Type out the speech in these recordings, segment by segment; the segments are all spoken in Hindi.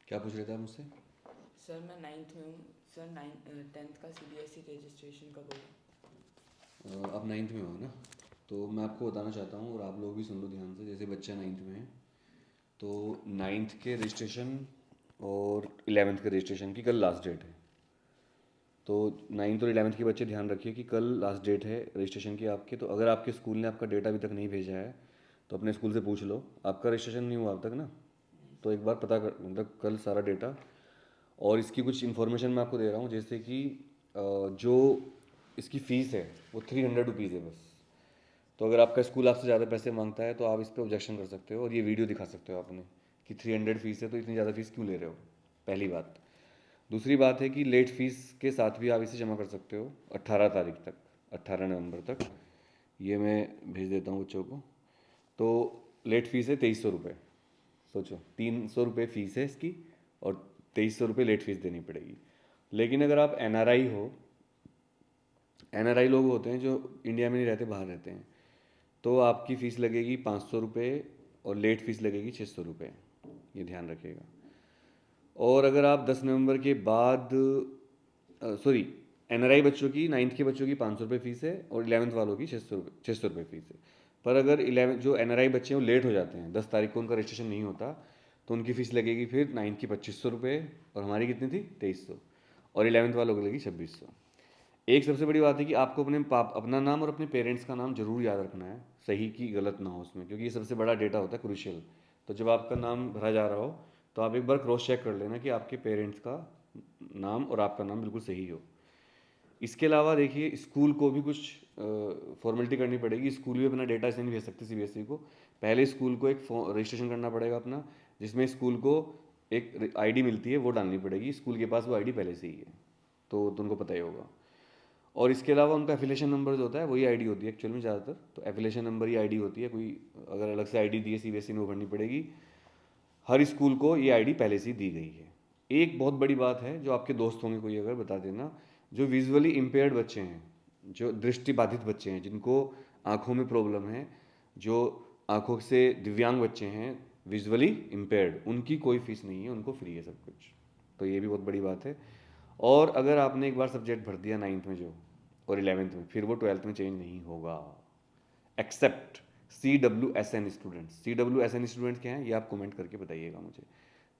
क्या पूछ रहे थे आप मुझसे? सर मैं 9th में हूँ सर। 10th का CBSE रजिस्ट्रेशन कब होगा? आप 9th में हो ना, तो मैं आपको बताना चाहता हूँ और आप लोग भी सुन लो ध्यान से। जैसे बच्चा 9th में है तो 9th के रजिस्ट्रेशन और 11th के रजिस्ट्रेशन की कल लास्ट डेट है। तो 9th और 11th के बच्चे ध्यान रखिए कि कल लास्ट डेट है रजिस्ट्रेशन की आपके। तो अगर आपके स्कूल ने आपका डेटा अभी तक नहीं भेजा है तो अपने स्कूल से पूछ लो। आपका रजिस्ट्रेशन नहीं हुआ अब तक ना, तो एक बार पता कर, मतलब कल सारा डेटा। और इसकी कुछ इन्फॉर्मेशन मैं आपको दे रहा हूँ, जैसे कि जो इसकी फ़ीस है वो 300 रुपीज़ है बस। तो अगर आपका स्कूल आपसे ज़्यादा पैसे मांगता है तो आप इस पर ऑब्जेक्शन कर सकते हो और ये वीडियो दिखा सकते हो आपने कि 300 फीस है तो इतनी ज़्यादा फीस क्यों ले रहे हो, पहली बात। दूसरी बात है कि लेट फीस के साथ भी आप इसे जमा कर सकते हो 18 तारीख तक, 18 नवंबर तक। ये मैं भेज देता हूँ बच्चों को। तो लेट फीस है 2300 रुपये। सोचो, 300 रुपये फ़ीस है इसकी और 2300 रुपये लेट फीस देनी पड़ेगी। लेकिन अगर आप NRI हो, NRI लोग होते हैं जो इंडिया में नहीं रहते, बाहर रहते हैं, तो आपकी फ़ीस लगेगी 500 रुपये और लेट फीस लगेगी 600 रुपये। ये ध्यान रखिएगा। और अगर आप 10 नवंबर के बाद, सॉरी, NRI बच्चों की, 9th के बच्चों की 500 रुपये फ़ीस है और 11th वालों की 600 रुपये फ़ीस है। पर अगर 11 जो NRI बच्चे हैं वो लेट हो जाते हैं, 10 तारीख को उनका रजिस्ट्रेशन नहीं होता, तो उनकी फ़ीस लगेगी फिर 9th की 2500 रुपये और हमारी कितनी थी 2300, और 11th वालों को लगेगी 2600। एक सबसे बड़ी बात है कि आपको अपना नाम और अपने पेरेंट्स का नाम जरूर याद रखना है, सही की गलत ना हो उसमें, क्योंकि ये सबसे बड़ा डेटा होता है, क्रूशियल। तो जब आपका नाम भरा जा रहा हो तो आप एक बार क्रॉस चेक कर लेना कि आपके पेरेंट्स का नाम और आपका नाम बिल्कुल सही हो। इसके अलावा देखिए, स्कूल को भी कुछ फॉर्मेलिटी करनी पड़ेगी। स्कूल भी अपना डेटा ऐसे नहीं भेज सकते CBSE को। पहले स्कूल को एक रजिस्ट्रेशन करना पड़ेगा अपना, जिसमें स्कूल को एक ID मिलती है, वो डालनी पड़ेगी। स्कूल के पास वो ID पहले से ही है, तो तुमको पता ही होगा। और इसके अलावा उनका एफिलेशन नंबर जो होता है वही ID होती है एक्चुअल में ज़्यादातर। तो एफिलेशन नंबर ही ID होती है, कोई अगर अलग से ID दी है CBSE में वो भरनी पड़ेगी। हर स्कूल को ये ID पहले से ही दी गई है। एक बहुत बड़ी बात है जो आपके दोस्त होंगे कोई, अगर बता देना, जो विजुअली इम्पेयर्ड बच्चे हैं, जो दृष्टिबाधित बच्चे हैं, जिनको आँखों में प्रॉब्लम है, जो आँखों से दिव्यांग बच्चे हैं, विजुअली इम्पेयर्ड, उनकी कोई फीस नहीं है, उनको फ्री है सब कुछ। तो ये भी बहुत बड़ी बात है। और अगर आपने एक बार सब्जेक्ट भर दिया 9th में जो, और 11th में, फिर वो 12th में चेंज नहीं होगा, except CWSN students. CWSN students क्या हैं ये आप कमेंट करके बताइएगा मुझे।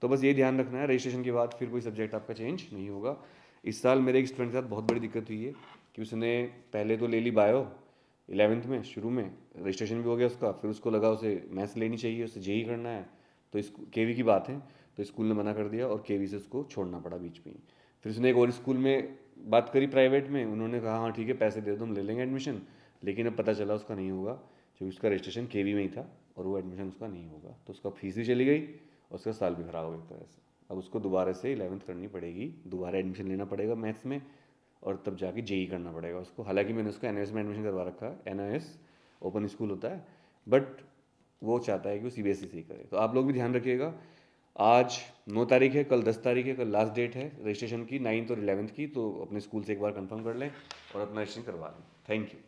तो बस ये ध्यान रखना है, रजिस्ट्रेशन के बाद फिर कोई सब्जेक्ट आपका चेंज नहीं होगा। इस साल मेरे एक स्टूडेंट के साथ बहुत बड़ी दिक्कत हुई है कि उसने पहले तो ले ली बायो 11th में, शुरू में रजिस्ट्रेशन भी हो गया उसका, फिर उसको लगा उसे मैथ्स लेनी चाहिए, उसे JEE करना है, तो इस KV की बात है, तो स्कूल ने मना कर दिया और KV से उसको छोड़ना पड़ा बीच में ही। फिर उसने एक और स्कूल में बात करी प्राइवेट में, उन्होंने कहा हाँ ठीक है पैसे दे दो हम ले लेंगे एडमिशन, लेकिन अब पता चला उसका नहीं होगा, क्योंकि उसका रजिस्ट्रेशन KV में ही था और वो एडमिशन उसका नहीं होगा। तो उसका फीस भी चली गई और उसका साल भी खराब हो गया एक तरह से। अब उसको दोबारा से 11th करनी पड़ेगी, दोबारा एडमिशन लेना पड़ेगा मैथ्स में, और तब जाके JEE करना पड़ेगा उसको। हालांकि मैंने उसको NIS में एडमिशन करवा रखा है, NIS ओपन स्कूल होता है, बट वो चाहता है कि वो CBSE से ही करे। तो आप लोग भी ध्यान रखिएगा। आज 9 तारीख है, कल 10 तारीख है, कल लास्ट डेट है रजिस्ट्रेशन की 9th और 11th की। तो अपने स्कूल से एक बार कंफर्म कर लें और अपना रजिस्ट्रेशन करवा लें। Thank you.